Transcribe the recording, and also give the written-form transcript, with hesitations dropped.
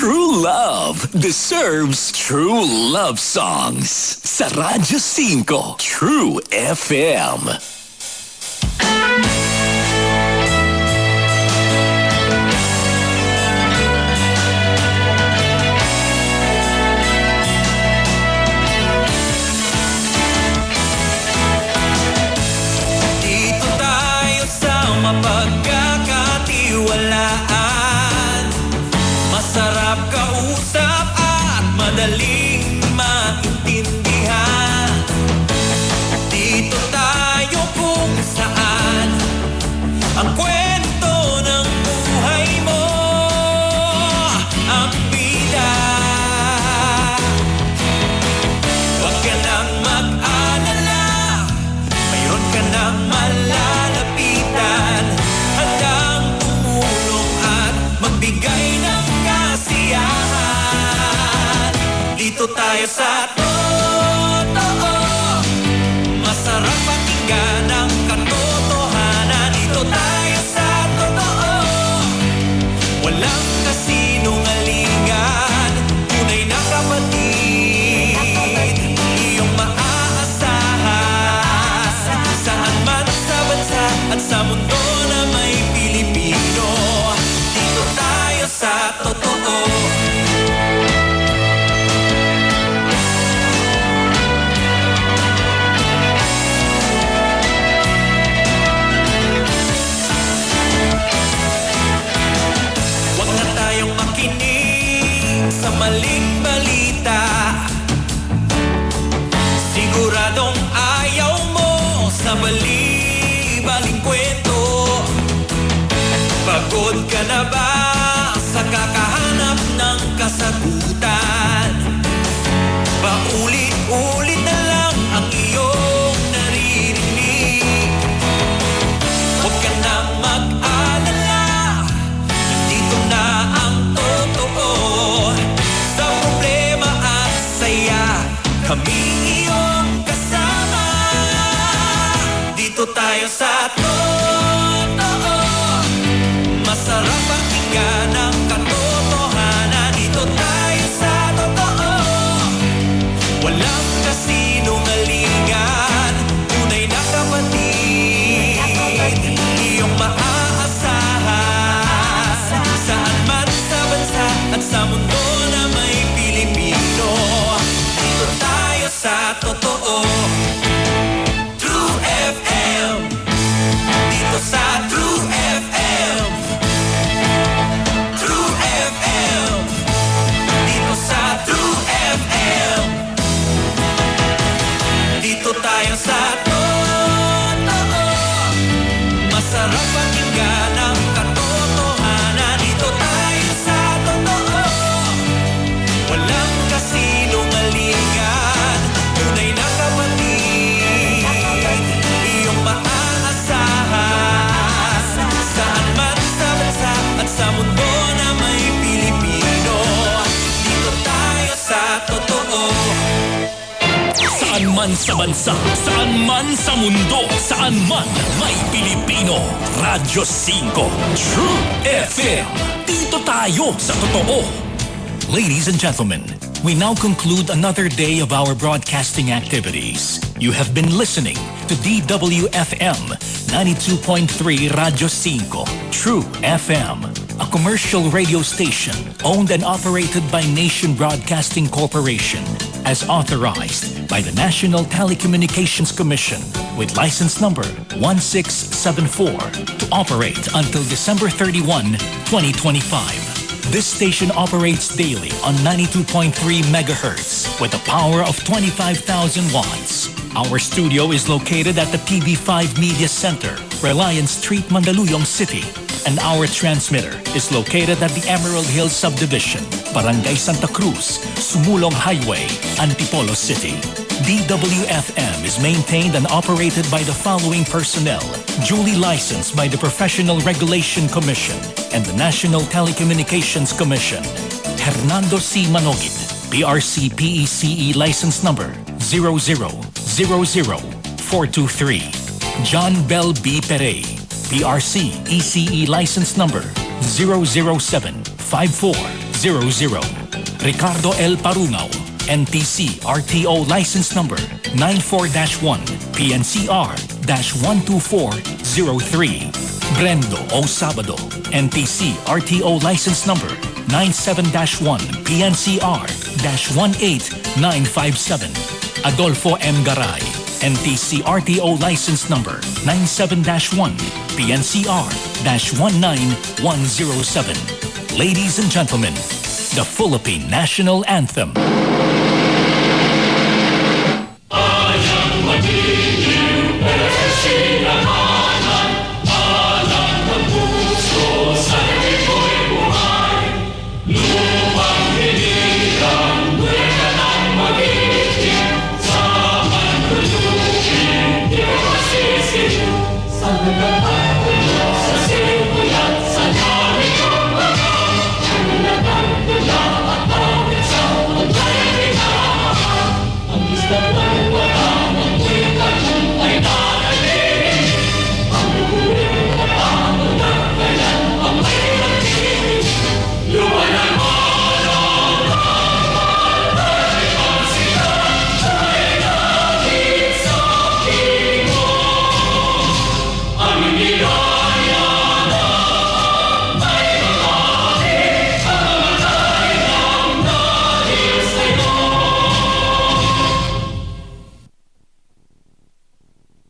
True love deserves true love songs. Sa Radyo 5, True FM. Dito tayo sa mapagkakatiwalaan. Masarap kausap at madaling maintindihan. Dito tayo kung saan ang kwento ng buhay mo ang bida. Huwag ka nang mag-alala, mayroon ka nang malalapitan, handang tumulong at magbigay ng kasiyahan. Dito tayo sa totoo, masarap pakinggan ang katotohanan. Dito tayo sa totoo, walang kasinungalingan, tunay na kapatid, iyong maaasahan. Saan man sa bansa at sa mundo na may Pilipino, dito tayo sa totoo. Huwag na tayong makinig sa maling balita. Siguradong ayaw mo sa bali-baling kwento. Pagod ka na ba sa kakahanap ng kasagutan? Paulit-ulit na lang ang iyong naririnig. Huwag ka nang mag-alala, nandito na ang totoo. Sa problema at saya, kami iyong kasama. Dito tayo sa totoo, masarap pakinggan ang katotohanan. Dito tayo sa totoo, walang kasinungalingan, tunay na kapatid, iyong maaasahan. Saan man sa bansa at sa mundo na may Pilipino, dito tayo sa totoo. True FM, dito sa True FM. True FM, dito sa True FM. Dito tayo sa totoo, masarap pakinggan ang katotohanan. Dito tayo sa totoo, walang kasinungalingan, tunay na kapatid, iyong maaasahan. Saan man sa bansa at sa mundo na may Pilipino, dito tayo sa totoo. Saan man sa bansa, saan man sa mundo, saan man may Pilipino. Radyo 5, True FM. Dito tayo sa totoo. Ladies and gentlemen, we now conclude another day of our broadcasting activities. You have been listening to DWFM 92.3 Radyo 5, True FM, a commercial radio station owned and operated by Nation Broadcasting Corporation as authorized by the National Telecommunications Commission with license number 1674 to operate until December 31, 2025. This station operates daily on 92.3 megahertz with a power of 25,000 watts. Our studio is located at the TV5 Media Center, Reliance Street, Mandaluyong City. And our transmitter is located at the Emerald Hills Subdivision, Barangay Santa Cruz, Sumulong Highway, Antipolo City. DWFM is maintained and operated by the following personnel, duly licensed by the Professional Regulation Commission and the National Telecommunications Commission. Hernando C. Manogid, PRC PECE license number 0000423. John Bell B. Perey, PRC ECE license number 00754 Ricardo L. Parungaw, NTC RTO license number 94-1 PNCR-12403. Brendo O. Sabado, NTC RTO license number 97-1 PNCR-18957. Adolfo M. Garay, NTC RTO license number 97-1 PNCR-19107. Ladies and gentlemen, the Philippine National Anthem. I am a